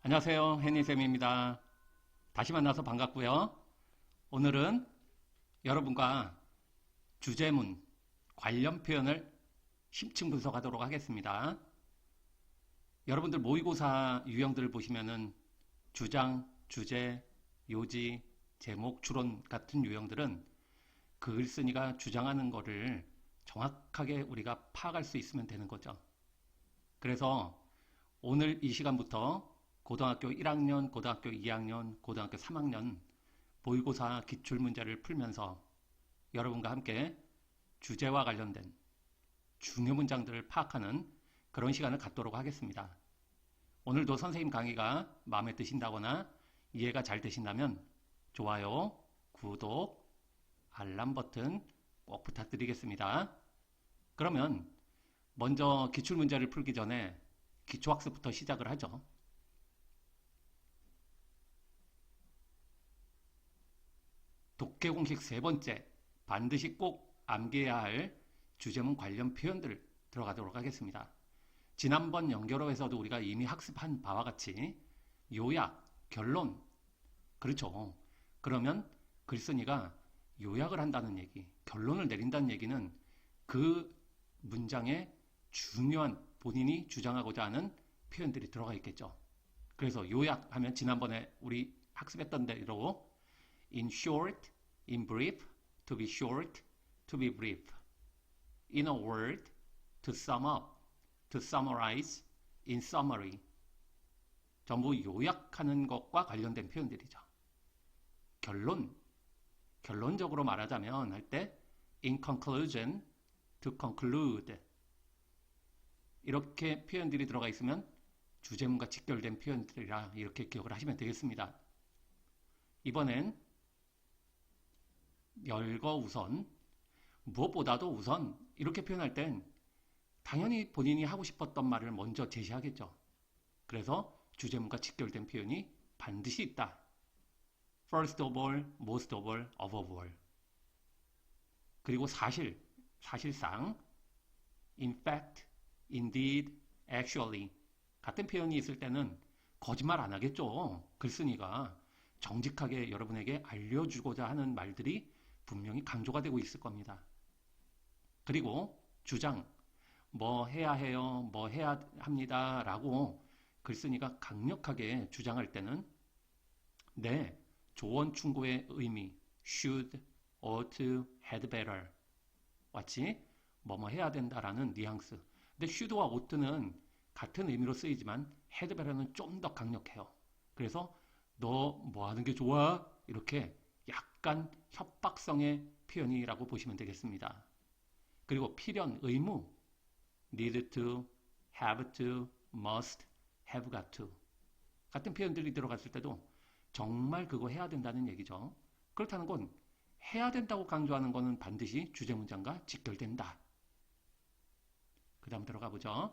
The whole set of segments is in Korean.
안녕하세요. 해니쌤입니다. 다시 만나서 반갑고요. 오늘은 여러분과 주제문, 관련 표현을 심층 분석하도록 하겠습니다. 여러분들 모의고사 유형들을 보시면은 주장, 주제, 요지, 제목, 추론 같은 유형들은 그 글쓴이가 주장하는 거를 정확하게 우리가 파악할 수 있으면 되는 거죠. 그래서 오늘 이 시간부터 고등학교 1학년, 고등학교 2학년, 고등학교 3학년 모의고사 기출문제를 풀면서 여러분과 함께 주제와 관련된 중요 문장들을 파악하는 그런 시간을 갖도록 하겠습니다. 오늘도 선생님 강의가 마음에 드신다거나 이해가 잘 되신다면 좋아요, 구독, 알람 버튼 꼭 부탁드리겠습니다. 그러면 먼저 기출문제를 풀기 전에 기초학습부터 시작을 하죠. 독해 공식 세 번째, 반드시 꼭 암기해야 할 주제문 관련 표현들 들어가도록 하겠습니다. 지난번 연결어에서도 우리가 이미 학습한 바와 같이 요약, 결론, 그렇죠. 그러면 글쓴이가 요약을 한다는 얘기, 결론을 내린다는 얘기는 그 문장에 중요한 본인이 주장하고자 하는 표현들이 들어가 있겠죠. 그래서 요약하면 지난번에 우리 학습했던 대로 in short, in brief, to be short, to be brief. In a word, to sum up, to summarize, in summary. 전부 요약하는 것과 관련된 표현들이죠. 결론적으로 말하자면 할 때 in conclusion, to conclude. 이렇게 표현들이 들어가 있으면 주제문과 직결된 표현들이라 이렇게 기억을 하시면 되겠습니다. 이번엔 열거우선, 무엇보다도 우선 이렇게 표현할 땐 당연히 본인이 하고 싶었던 말을 먼저 제시하겠죠. 그래서 주제문과 직결된 표현이 반드시 있다. First of all, most of all, above all. 그리고 사실상, in fact, indeed, actually 같은 표현이 있을 때는 거짓말 안 하겠죠. 글쓴이가 정직하게 여러분에게 알려주고자 하는 말들이 분명히 강조가 되고 있을 겁니다. 그리고 주장, 뭐 해야 해요, 뭐 해야 합니다 라고 글쓴이가 강력하게 주장할 때는 네, 조언 충고의 의미 should, ought, had better 같이 뭐뭐 해야 된다라는 뉘앙스. 근데 should와 ought는 같은 의미로 쓰이지만 had better는 좀 더 강력해요. 그래서 너 뭐 하는 게 좋아? 이렇게 약간 협박성의 표현이라고 보시면 되겠습니다. 그리고 필연, 의무, need to, have to, must, have got to 같은 표현들이 들어갔을 때도 정말 그거 해야 된다는 얘기죠. 그렇다는 건 해야 된다고 강조하는 거는 반드시 주제문장과 직결된다. 그 다음 들어가 보죠.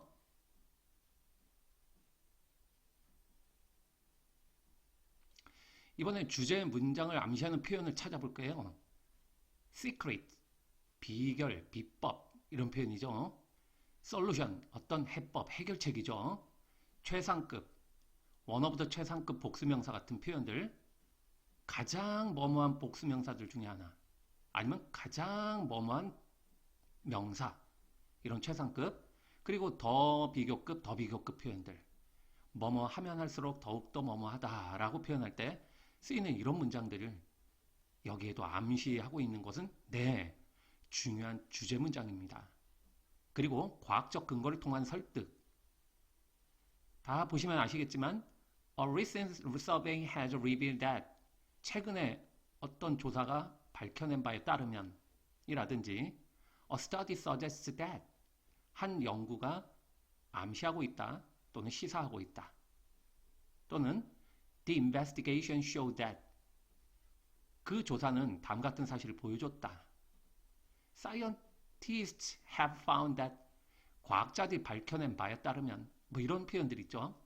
이번에 주제 문장을 암시하는 표현을 찾아볼 거예요. secret, 비결, 비법 이런 표현이죠. solution, 어떤 해법, 해결책이죠. 최상급, one of the 최상급 복수명사 같은 표현들, 가장 뭐뭐한 복수명사들 중에 하나, 아니면 가장 뭐뭐한 명사, 이런 최상급, 그리고 더 비교급, 더 비교급 표현들, 뭐뭐 하면 할수록 더욱더 뭐뭐하다라고 표현할 때 쓰이는 이런 문장들을 여기에도 암시하고 있는 것은 네, 중요한 주제 문장입니다. 그리고 과학적 근거를 통한 설득. 다 보시면 아시겠지만 A recent survey has revealed that 최근에 어떤 조사가 밝혀낸 바에 따르면 이라든지 A study suggests that 한 연구가 암시하고 있다 또는 시사하고 있다 또는 The investigation showed that 그 조사는 다음 같은 사실을 보여줬다. Scientists have found that 과학자들이 밝혀낸 바에 따르면 뭐 이런 표현들 있죠.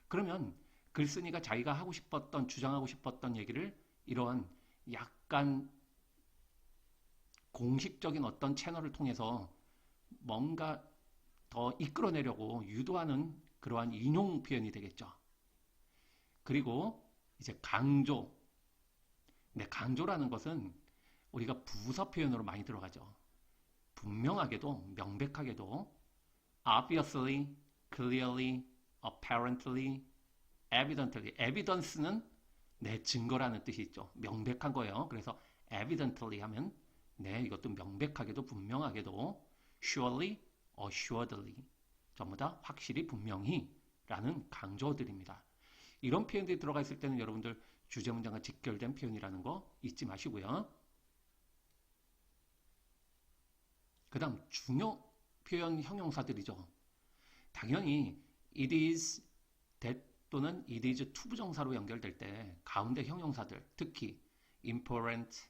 그러면 글쓴이가 자기가 하고 싶었던 주장하고 싶었던 얘기를 이러한 약간 공식적인 어떤 채널을 통해서 뭔가 더 이끌어내려고 유도하는 그러한 인용 표현이 되겠죠. 그리고 이제 강조. 네, 강조라는 것은 우리가 부사 표현으로 많이 들어가죠. 분명하게도, 명백하게도 obviously, clearly, apparently, evidently. evidence는 네, 증거라는 뜻이 있죠. 명백한 거예요. 그래서 evidently 하면 네, 이것도 명백하게도 분명하게도 surely, assuredly 전부 다 확실히 분명히 라는 강조어들입니다. 이런 표현들이 들어가 있을 때는 여러분들 주제 문장과 직결된 표현이라는 거 잊지 마시고요. 그 다음 중요 표현 형용사들이죠. 당연히 it is, that 또는 it is to 부정사로 연결될 때 가운데 형용사들, 특히 important,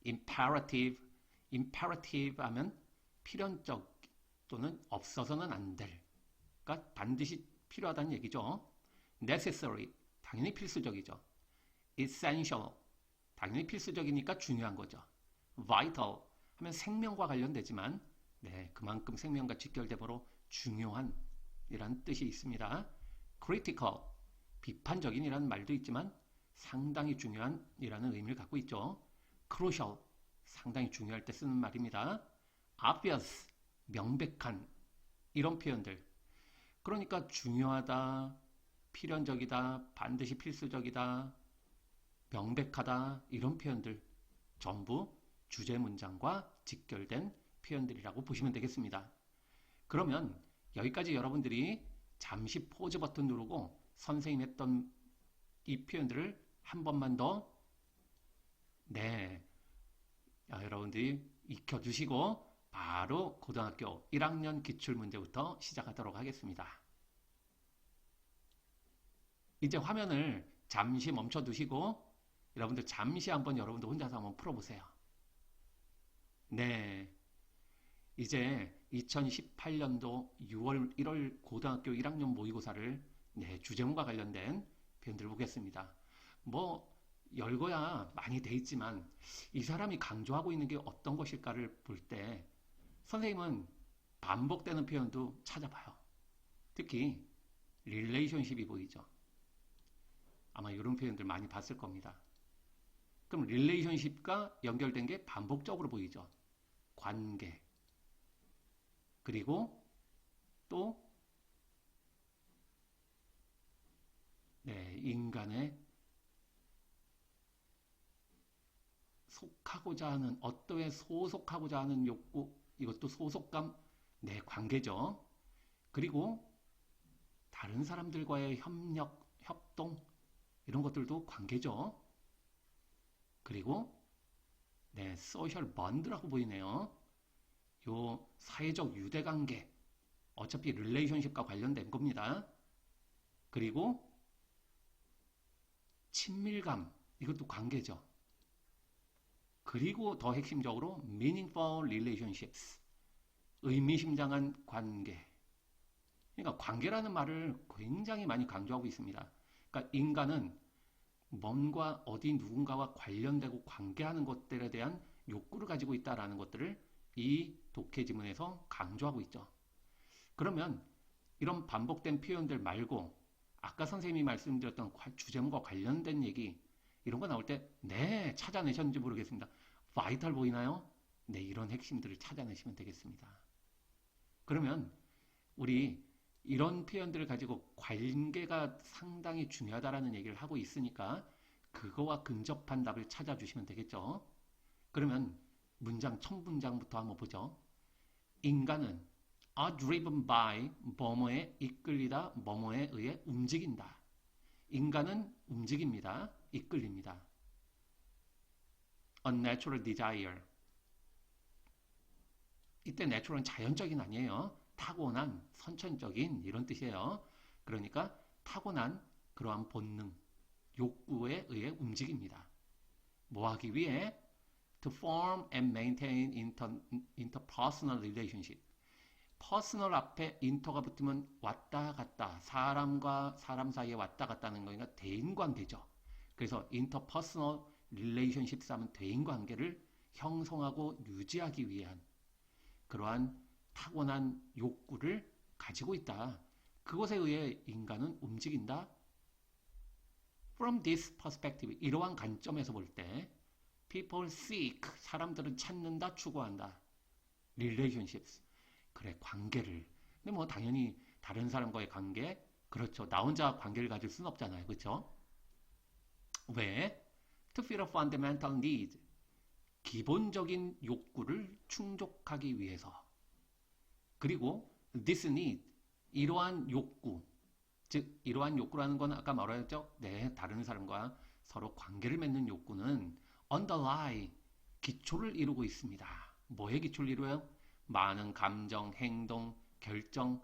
imperative, imperative 하면 필연적 또는 없어서는 안 될, 그러니까 반드시 필요하다는 얘기죠. necessary, 당연히 필수적이죠. essential, 당연히 필수적이니까 중요한 거죠. vital 하면 생명과 관련되지만 네, 그만큼 생명과 직결되므로 중요한 이라는 뜻이 있습니다. critical, 비판적인 이라는 말도 있지만 상당히 중요한 이라는 의미를 갖고 있죠. crucial, 상당히 중요할 때 쓰는 말입니다. obvious, 명백한 이런 표현들. 그러니까 중요하다, 필연적이다, 반드시 필수적이다, 명백하다 이런 표현들 전부 주제 문장과 직결된 표현들이라고 보시면 되겠습니다. 그러면 여기까지 여러분들이 잠시 포즈 버튼 누르고 선생님 했던 이 표현들을 한 번만 더 네, 여러분들이 익혀두시고 바로 고등학교 1학년 기출문제부터 시작하도록 하겠습니다. 이제 화면을 잠시 멈춰두시고 여러분들 잠시 한번 여러분들 혼자서 한번 풀어보세요. 네, 이제 2018년도 6월 1월 고등학교 1학년 모의고사를 네, 주제문과 관련된 표현들을 보겠습니다. 뭐 열거야 많이 돼 있지만 이 사람이 강조하고 있는 게 어떤 것일까를 볼 때 선생님은 반복되는 표현도 찾아봐요. 특히 릴레이션십이 보이죠. 아마 이런 표현들 많이 봤을 겁니다. 그럼 릴레이션십과 연결된 게 반복적으로 보이죠. 관계. 그리고 또 네, 인간의 속하고자 하는 어떠에 소속하고자 하는 욕구, 이것도 소속감, 네, 관계죠. 그리고 다른 사람들과의 협력, 협동 이런 것들도 관계죠. 그리고 네, 소셜 번드라고 보이네요. 요 사회적 유대관계 어차피 릴레이션십과 관련된 겁니다. 그리고 친밀감 이것도 관계죠. 그리고 더 핵심적으로 meaningful relationships 의미심장한 관계. 그러니까 관계라는 말을 굉장히 많이 강조하고 있습니다. 그러니까 인간은 뭔가 어디 누군가와 관련되고 관계하는 것들에 대한 욕구를 가지고 있다는 것들을 이 독해 지문에서 강조하고 있죠. 그러면 이런 반복된 표현들 말고 아까 선생님이 말씀드렸던 주제문과 관련된 얘기 이런 거 나올 때 네, 찾아내셨는지 모르겠습니다. 바이탈 보이나요? 네, 이런 핵심들을 찾아내시면 되겠습니다. 그러면 우리 이런 표현들을 가지고 관계가 상당히 중요하다라는 얘기를 하고 있으니까 그거와 근접한 답을 찾아주시면 되겠죠. 그러면 문장 첫 문장부터 한번 보죠. 인간은 are driven by 뭐뭐에 이끌리다 뭐뭐에 의해 움직인다. 인간은 움직입니다. 이끌립니다. A natural desire. 이때 natural은 자연적인 아니에요. 타고난, 선천적인 이런 뜻이에요. 그러니까 타고난 그러한 본능, 욕구에 의해 움직입니다. 뭐 하기 위해? To form and maintain interpersonal relationship. 퍼스널 앞에 인터가 붙으면 왔다 갔다, 사람과 사람 사이에 왔다 갔다 하는 거니까 대인관계죠. 그래서 interpersonal relationships 하면 대인관계를 형성하고 유지하기 위한 그러한 타고난 욕구를 가지고 있다. 그것에 의해 인간은 움직인다. From this perspective, 이러한 관점에서 볼 때, people seek, 사람들은 찾는다, 추구한다. relationships, 그래, 관계를. 근데 뭐 당연히 다른 사람과의 관계, 그렇죠. 나 혼자 관계를 가질 수는 없잖아요. 그렇죠? 왜? To fill a fundamental need, 기본적인 욕구를 충족하기 위해서. 그리고 this need, 이러한 욕구, 즉 이러한 욕구라는 건 아까 말했죠? 네, 다른 사람과 서로 관계를 맺는 욕구는 underlie, 기초를 이루고 있습니다. 뭐에 기초를 이루어요? 많은 감정, 행동, 결정.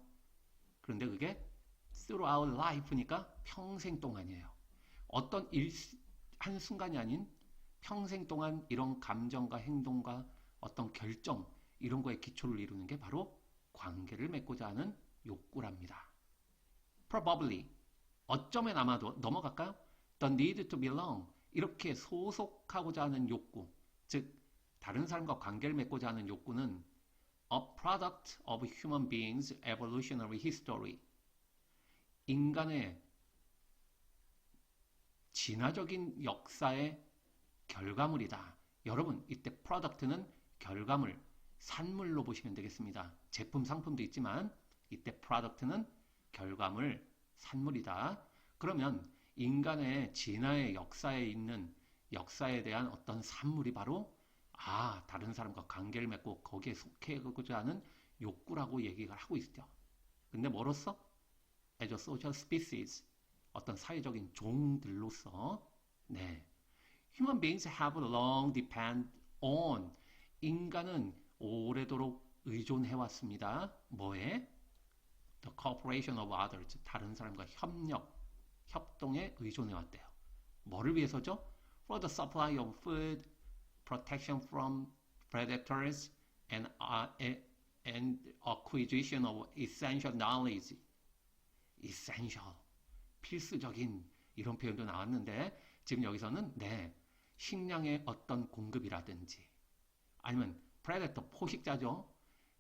그런데 그게 throughout life니까 평생 동안이에요. 어떤 한순간이 아닌 평생 동안 이런 감정과 행동과 어떤 결정, 이런 거에 기초를 이루는 게 바로 관계를 맺고자 하는 욕구랍니다. Probably, 어쩌면 아마도, 넘어갈까요? The need to belong, 이렇게 소속하고자 하는 욕구, 즉 다른 사람과 관계를 맺고자 하는 욕구는 a product of human beings' evolutionary history, 인간의 진화적인 역사의 결과물이다. 여러분, 이때 product는 결과물, 산물로 보시면 되겠습니다. 제품, 상품도 있지만 이때 product는 결과물, 산물이다. 그러면 인간의 진화의 역사에 있는 역사에 대한 어떤 산물이 바로 다른 사람과 관계를 맺고 거기에 속해가고자 하는 욕구라고 얘기를 하고 있죠. 근데 뭐로써? As a social species, 어떤 사회적인 종들로서 네, Human beings have long depended on, 인간은 오래도록 의존해왔습니다. 뭐에? The cooperation of others, 다른 사람과 협동에 의존해왔대요. 뭐를 위해서죠? For the supply of food, protection from predators, and acquisition of essential knowledge. essential, 필수적인 이런 표현도 나왔는데 지금 여기서는 식량의 어떤 공급이라든지 아니면 predator, 포식자죠.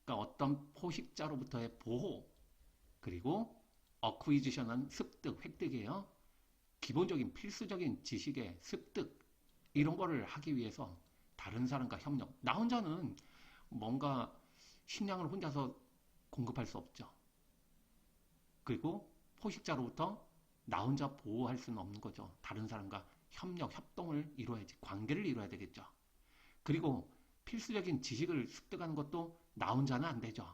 그러니까 어떤 포식자로부터의 보호, 그리고 acquisition은 습득, 획득이에요. 기본적인 필수적인 지식의 습득, 이런 거를 하기 위해서 다른 사람과 협력. 나 혼자는 뭔가 식량을 혼자서 공급할 수 없죠. 그리고 포식자로부터 나 혼자 보호할 수는 없는 거죠. 다른 사람과 협동을 이루어야지. 관계를 이루어야 되겠죠. 그리고 필수적인 지식을 습득하는 것도 나 혼자는 안 되죠.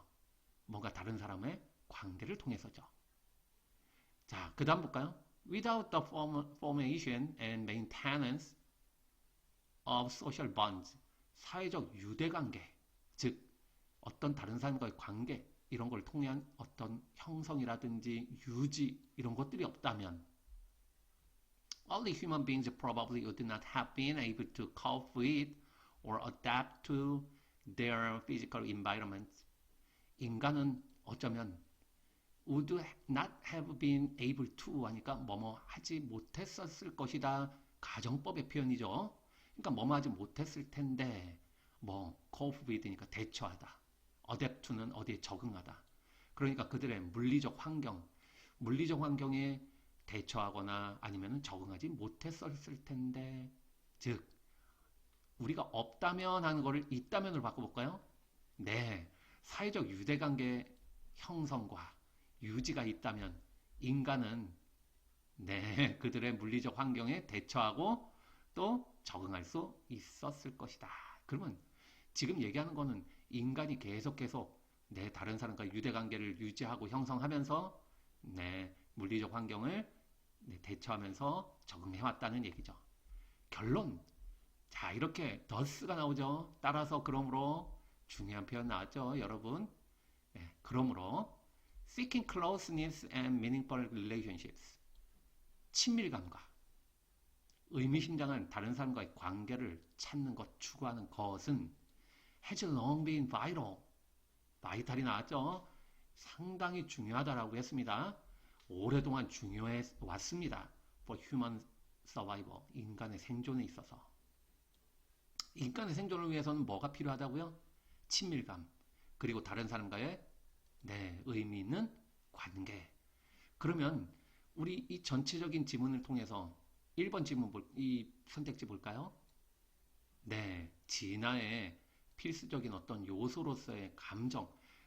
뭔가 다른 사람의 관계를 통해서죠. 자, 그 다음 볼까요? Without the formation and maintenance of social bonds, 사회적 유대관계, 즉 어떤 다른 사람과의 관계, 이런 걸 통한 어떤 형성이라든지 유지, 이런 것들이 없다면 only human beings probably would not have been able to cope with or adapt to their physical environment. 인간은 어쩌면 would not have been able to 하니까 뭐뭐 하지 못했었을 것이다. 가정법의 표현이죠. 그러니까 뭐뭐 하지 못했을 텐데 cope with니까 대처하다. adapt to는 어디에 적응하다. 그러니까 그들의 물리적 환경에 대처하거나 아니면 적응하지 못했었을 텐데, 즉 우리가 없다면 하는 거를 있다면으로 바꿔볼까요? 네, 사회적 유대관계 형성과 유지가 있다면 인간은 그들의 물리적 환경에 대처하고 또 적응할 수 있었을 것이다. 그러면 지금 얘기하는 거는 인간이 계속 다른 사람과 유대관계를 유지하고 형성하면서 물리적 환경을 대처하면서 적응해왔다는 얘기죠. 결론. 자, 이렇게 thus가 나오죠. 따라서 그러므로 중요한 표현 나왔죠, 여러분. 그러므로 seeking closeness and meaningful relationships, 친밀감과 의미심장한 다른 사람과의 관계를 찾는 것, 추구하는 것은 has long been vital, 바이탈이 나왔죠. 상당히 중요하다라고 했습니다. 오랫동안 중요해 왔습니다. For human survival, 인간의 생존에 있어서. 인간의 생존을 위해서는 뭐가 필요하다고요? 친밀감, 그리고 다른 사람과의 의미 있는 관계. 그러면 우리 이 전체적인 지문을 통해서 1번 질문 이 선택지 볼까요? 네, 진화의 필수적인 어떤 요소로서의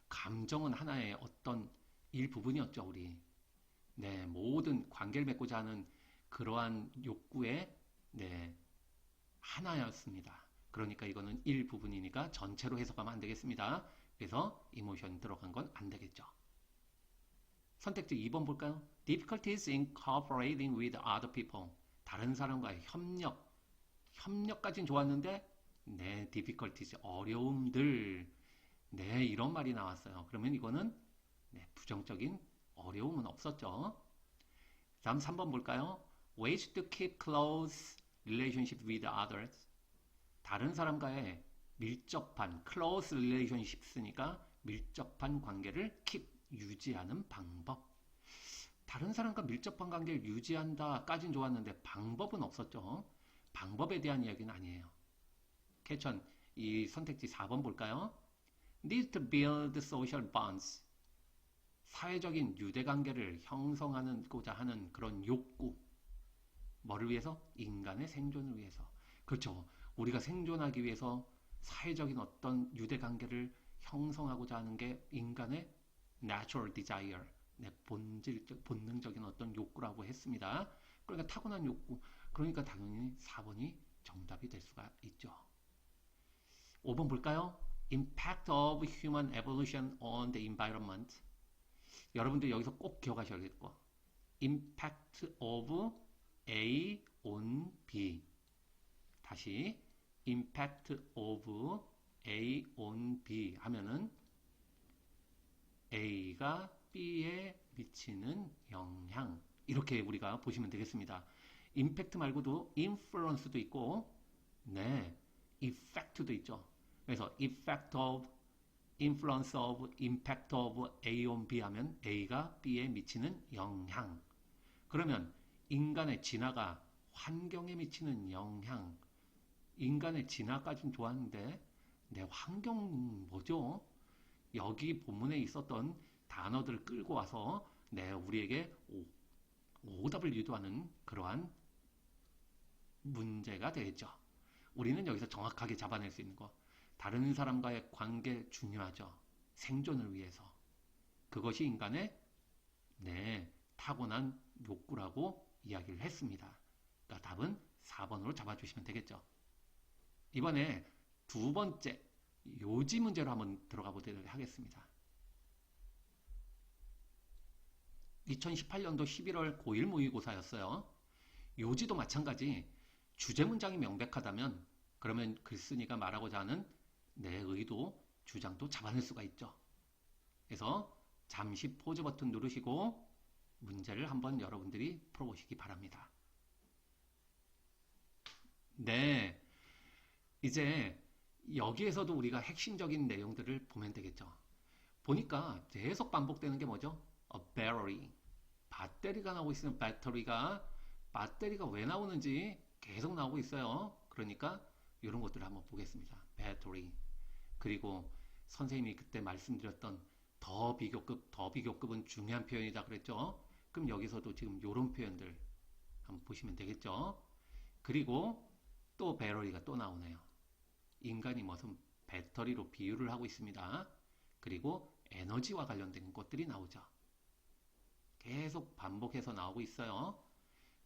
감정은 하나의 어떤 일부분이었죠, 우리. 네, 모든 관계를 맺고자 하는 그러한 욕구의 네, 하나였습니다. 그러니까 이거는 일부분이니까 전체로 해석하면 안 되겠습니다. 그래서 이모션 들어간 건 안 되겠죠. 선택지 2번 볼까요? Difficulties in cooperating with other people. 다른 사람과의 협력까진 좋았는데 네, difficulties, 어려움들. 네, 이런 말이 나왔어요. 그러면 이거는 네, 부정적인 어려움은 없었죠. 다음 3번 볼까요? Ways to keep close relationship with others. 다른 사람과의 밀접한 close relationship 쓰니까 밀접한 관계를 keep 유지하는 방법. 다른 사람과 밀접한 관계를 유지한다까진 좋았는데 방법은 없었죠. 방법에 대한 이야기는 아니에요. 캐천 이 선택지 4번 볼까요? Need to build social bonds. 사회적인 유대관계를 형성하고자 하는 그런 욕구. 뭐를 위해서? 인간의 생존을 위해서. 그렇죠. 우리가 생존하기 위해서 사회적인 어떤 유대관계를 형성하고자 하는 게 인간의 natural desire, 네, 본능적인 어떤 욕구라고 했습니다. 그러니까 타고난 욕구. 그러니까 당연히 4번이 정답이 될 수가 있죠. 5번 볼까요? Impact of human evolution on the environment. 여러분들 여기서 꼭 기억하셔야겠고 Impact of A on B. 다시 Impact of A on B 하면은 A가 B에 미치는 영향 이렇게 우리가 보시면 되겠습니다. 임팩트 말고도 influence도 있고 네, effect도 있죠. 그래서 effect of, influence of, impact of A on B 하면 A가 B에 미치는 영향. 그러면 인간의 진화가 환경에 미치는 영향. 인간의 진화까지는 좋았는데 내 환경 뭐죠? 여기 본문에 있었던 단어들을 끌고 와서 우리에게 오답을 유도하는 그러한 문제가 되겠죠. 우리는 여기서 정확하게 잡아낼 수 있는 거. 다른 사람과의 관계 중요하죠. 생존을 위해서. 그것이 인간의 타고난 욕구라고 이야기를 했습니다. 그러니까 답은 4번으로 잡아주시면 되겠죠. 이번에 두 번째 요지 문제로 한번 들어가 보도록 하겠습니다. 2018년도 11월 고1 모의고사였어요. 요지도 마찬가지 주제 문장이 명백하다면 그러면 글쓴이가 말하고자 하는 내 의도, 주장도 잡아낼 수가 있죠. 그래서 잠시 포즈 버튼 누르시고 문제를 한번 여러분들이 풀어보시기 바랍니다. 네, 이제 여기에서도 우리가 핵심적인 내용들을 보면 되겠죠. 보니까 계속 반복되는 게 뭐죠? A battery. 배터리가 나오고 있으면 배터리가 왜 나오는지 계속 나오고 있어요. 그러니까 이런 것들을 한번 보겠습니다. battery. 그리고 선생님이 그때 말씀드렸던 더 비교급은 중요한 표현이다 그랬죠. 그럼 여기서도 지금 이런 표현들 한번 보시면 되겠죠. 그리고 또 배터리가 또 나오네요. 인간이 무슨 배터리로 비유를 하고 있습니다. 그리고 에너지와 관련된 것들이 나오죠. 계속 반복해서 나오고 있어요.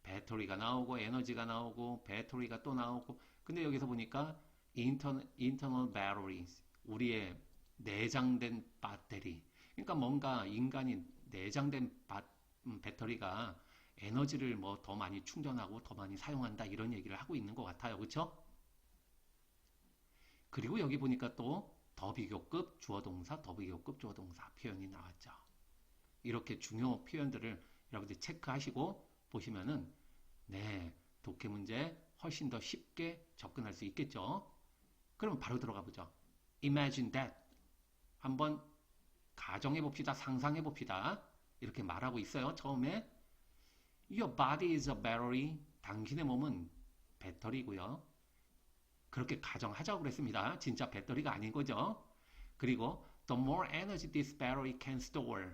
배터리가 나오고 에너지가 나오고 배터리가 또 나오고 근데 여기서 보니까 internal batteries 우리의 내장된 배터리 그러니까 뭔가 인간이 내장된 배터리가 에너지를 뭐 더 많이 충전하고 더 많이 사용한다 이런 얘기를 하고 있는 것 같아요. 그렇죠? 그리고 여기 보니까 또 더비교급 주어동사 더비교급 주어동사 표현이 나왔죠. 이렇게 중요 표현들을 여러분들 체크하시고 보시면은 독해 문제 훨씬 더 쉽게 접근할 수 있겠죠. 그럼 바로 들어가 보죠. Imagine that. 한번 가정해 봅시다. 상상해 봅시다. 이렇게 말하고 있어요. 처음에 Your body is a battery. 당신의 몸은 배터리고요. 그렇게 가정하자고 그랬습니다. 진짜 배터리가 아닌 거죠. 그리고 The more energy this battery can store.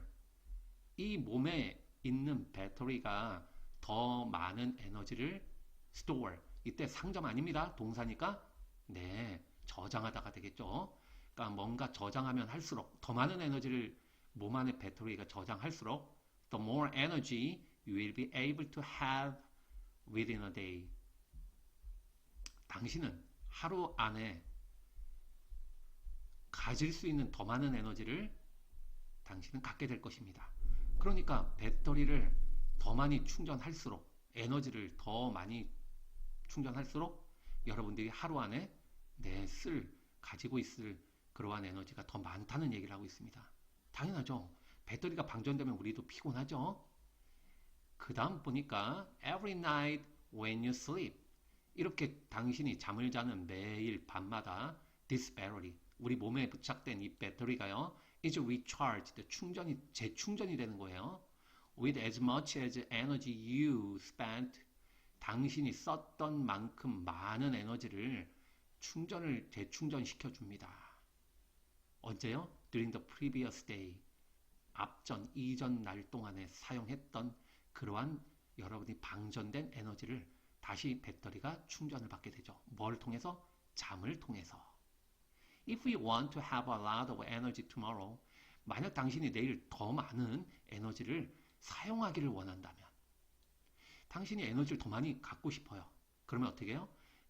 이 몸에 있는 배터리가 더 많은 에너지를 store. 이때 상점 아닙니다. 동사니까 네, 저장하다가 되겠죠. 그러니까 뭔가 저장하면 할수록 더 많은 에너지를 몸 안에 배터리가 저장할수록 the more energy you will be able to have within a day. 당신은 하루 안에 가질 수 있는 더 많은 에너지를 당신은 갖게 될 것입니다. 그러니까 배터리를 더 많이 충전할수록 에너지를 더 많이 충전할수록 여러분들이 하루 안에 가지고 있을 그러한 에너지가 더 많다는 얘기를 하고 있습니다. 당연하죠. 배터리가 방전되면 우리도 피곤하죠. 그 다음 보니까 every night when you sleep 이렇게 당신이 잠을 자는 매일 밤마다 this battery 우리 몸에 부착된 이 배터리가요 is recharged 재충전이 되는 거예요. with as much as energy you spent 당신이 썼던 만큼 많은 에너지를 재충전시켜 줍니다. 언제요? During the previous day. 이전 날 동안에 사용했던 그러한 여러분이 방전된 에너지를 다시 배터리가 충전을 받게 되죠. 뭘 통해서? 잠을 통해서. If we want to have a lot of energy tomorrow, 만약 당신이 내일 더 많은 에너지를 사용하기를 원한다면 당신이 에너지를 더 많이 갖고 싶어요. 그러면 어떻게 해요?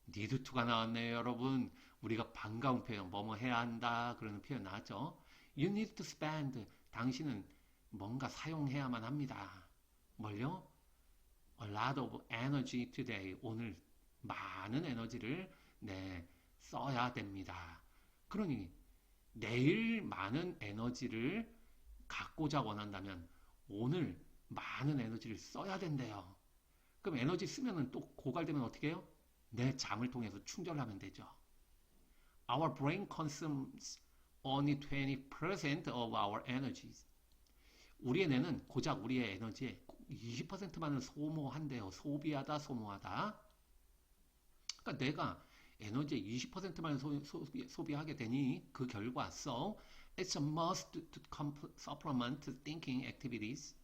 need to가 나왔네요, 여러분. 우리가 반가운 표현, 뭐뭐 해야 한다 그러는 표현 나왔죠. You need to spend. 당신은 뭔가 사용해야만 합니다. 뭘요? A lot of energy today. 오늘 많은 에너지를 써야 됩니다. 그러니 내일 많은 에너지를 갖고자 원한다면 오늘 많은 에너지를 써야 된대요. 그럼 에너지 쓰면은 또 고갈되면 어떻게 해요? 내 잠을 통해서 충전하면 되죠. Our brain consumes only 20% of our energies. 우리의 뇌는 고작 우리의 에너지의 20%만을 소모한대요. 소비하다, 소모하다. 그러니까 내가 에너지의 20%만 소비하게 되니 그 결과 so it's a must to supplement thinking activities.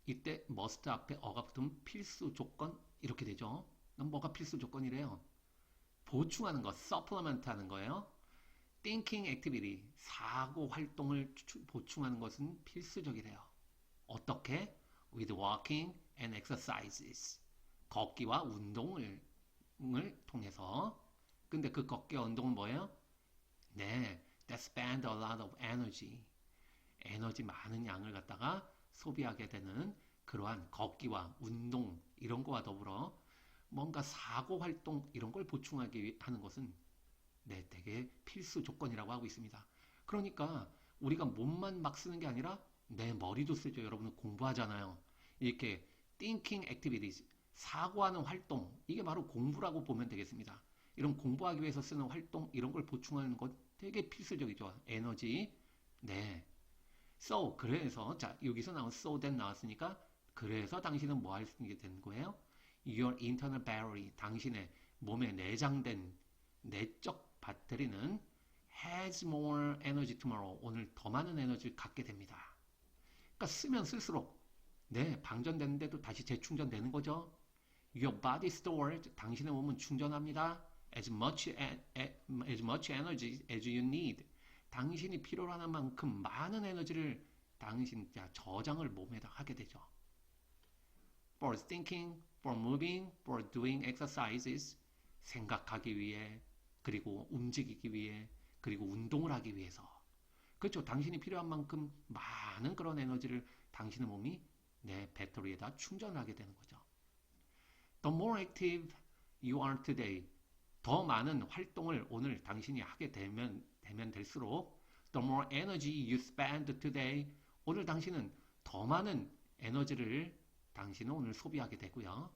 이때 must 앞에 어가 붙으면 필수 조건 이렇게 되죠. 그럼 뭐가 필수 조건이래요? 보충하는 거, supplement 하는 거예요. thinking activity, 사고 활동을 보충하는 것은 필수적이래요. 어떻게? with walking and exercises. 걷기와 운동을 통해서. 근데 그 걷기와 운동은 뭐예요? that spend a lot of energy. 에너지 많은 양을 갖다가 소비하게 되는 그러한 걷기와 운동 이런 거와 더불어 뭔가 사고 활동 이런 걸 보충하기 하는 것은 되게 필수 조건이라고 하고 있습니다. 그러니까 우리가 몸만 막 쓰는 게 아니라 내 머리도 쓰죠. 여러분은 공부하잖아요. 이렇게 thinking activities, 사고하는 활동, 이게 바로 공부라고 보면 되겠습니다. 이런 공부하기 위해서 쓰는 활동, 이런 걸 보충하는 것 되게 필수적이죠. 에너지. So, 그래서, 자, 여기서 나온 so then 나왔으니까, 그래서 당신은 뭐 할 수 있게 된 거예요? Your internal battery, 당신의 몸에 내장된 내적 배터리는 has more energy tomorrow. 오늘 더 많은 에너지를 갖게 됩니다. 그러니까 쓰면 쓸수록 방전되는데도 다시 재충전되는 거죠. Your body stores, 당신의 몸은 충전합니다. As much energy as you need. 당신이 필요로 하는 만큼 많은 에너지를 저장을 몸에다 하게 되죠. For thinking, for moving, for doing exercises. 생각하기 위해, 그리고 움직이기 위해, 그리고 운동을 하기 위해서. 그렇죠. 당신이 필요한 만큼 많은 그런 에너지를 당신의 몸이 내 배터리에다 충전하게 되는 거죠. The more active you are today, 더 많은 활동을 오늘 당신이 하게 되면 될수록 the more energy you spend today, 오늘 당신은 더 많은 에너지를 당신은 오늘 소비하게 되고요.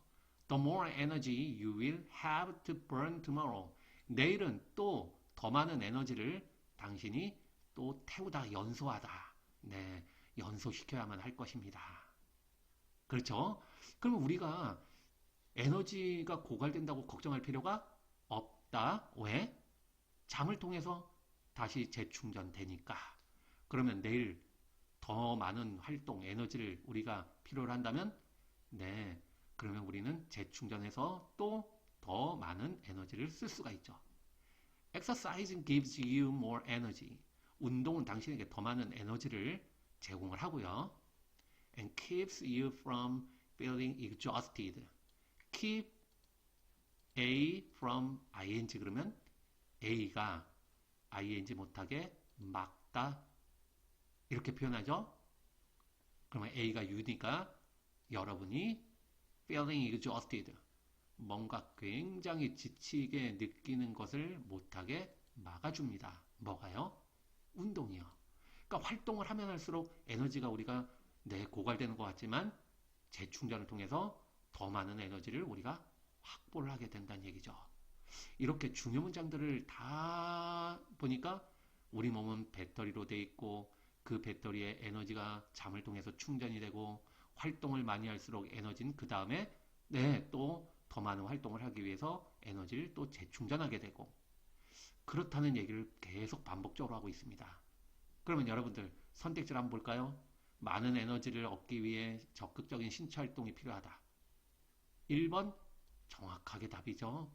The more energy you will have to burn tomorrow, 내일은 또 더 많은 에너지를 당신이 또 태우다, 연소하다, 연소시켜야만 할 것입니다. 그렇죠? 그럼 우리가 에너지가 고갈된다고 걱정할 필요가 없다. 왜? 잠을 통해서 다시 재충전되니까. 그러면 내일 더 많은 활동, 에너지를 우리가 필요로 한다면, 그러면 우리는 재충전해서 또 더 많은 에너지를 쓸 수가 있죠. Exercising gives you more energy. 운동은 당신에게 더 많은 에너지를 제공을 하고요. And keeps you from feeling exhausted. Keep A from ing 그러면 A가 ing 못하게 막다 이렇게 표현하죠. 그러면 A가 U니까 여러분이 feeling exhausted 뭔가 굉장히 지치게 느끼는 것을 못하게 막아줍니다. 뭐가요? 운동이요. 그러니까 활동을 하면 할수록 에너지가 우리가 고갈되는 것 같지만 재충전을 통해서 더 많은 에너지를 우리가 확보를 하게 된다는 얘기죠. 이렇게 중요 문장들을 다 보니까 우리 몸은 배터리로 돼 있고 그 배터리의 에너지가 잠을 통해서 충전이 되고 활동을 많이 할수록 에너지는 그 다음에 또 더 많은 활동을 하기 위해서 에너지를 또 재충전하게 되고 그렇다는 얘기를 계속 반복적으로 하고 있습니다. 그러면 여러분들 선택지를 한번 볼까요? 많은 에너지를 얻기 위해 적극적인 신체 활동이 필요하다. 1번 정확하게 답이죠.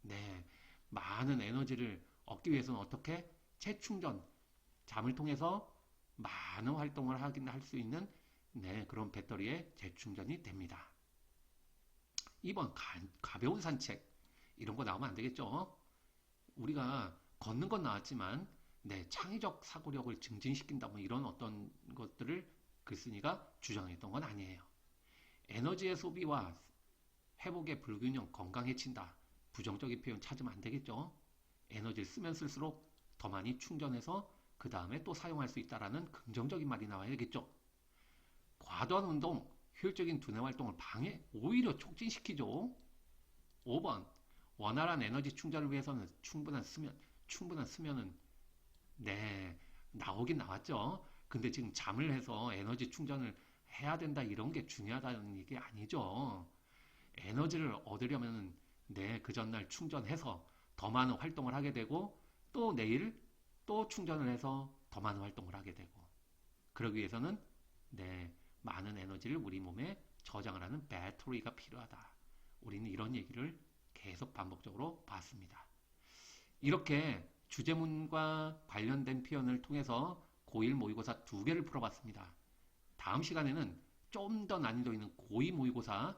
네, 많은 에너지를 얻기 위해서는 어떻게? 재충전, 잠을 통해서 많은 활동을 하긴 할 수 있는 그런 배터리의 재충전이 됩니다. 2번 가벼운 산책 이런 거 나오면 안 되겠죠. 우리가 걷는 건 나왔지만 창의적 사고력을 증진시킨다 뭐 이런 어떤 것들을 글쓴이가 주장했던 건 아니에요. 에너지의 소비와 회복의 불균형 건강해친다. 부정적인 표현 찾으면 안 되겠죠. 에너지를 쓰면 쓸수록 더 많이 충전해서 그 다음에 또 사용할 수 있다라는 긍정적인 말이 나와야겠죠. 과도한 운동, 효율적인 두뇌 활동을 오히려 촉진시키죠. 5번, 원활한 에너지 충전을 위해서는 충분한 수면은 나오긴 나왔죠. 근데 지금 잠을 해서 에너지 충전을 해야 된다 이런 게 중요하다는 얘기 아니죠. 에너지를 얻으려면 그 전날 충전해서 더 많은 활동을 하게 되고 또 내일 또 충전을 해서 더 많은 활동을 하게 되고 그러기 위해서는 많은 에너지를 우리 몸에 저장을 하는 배터리가 필요하다. 우리는 이런 얘기를 계속 반복적으로 봤습니다. 이렇게 주제문과 관련된 표현을 통해서 고1 모의고사 2개를 풀어봤습니다. 다음 시간에는 좀 더 난이도 있는 고2 모의고사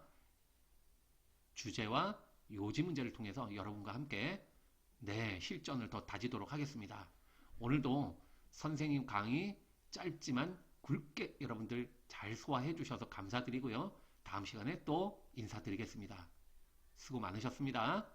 주제와 요지 문제를 통해서 여러분과 함께 실전을 더 다지도록 하겠습니다. 오늘도 선생님 강의 짧지만 굵게 여러분들 잘 소화해 주셔서 감사드리고요. 다음 시간에 또 인사드리겠습니다. 수고 많으셨습니다.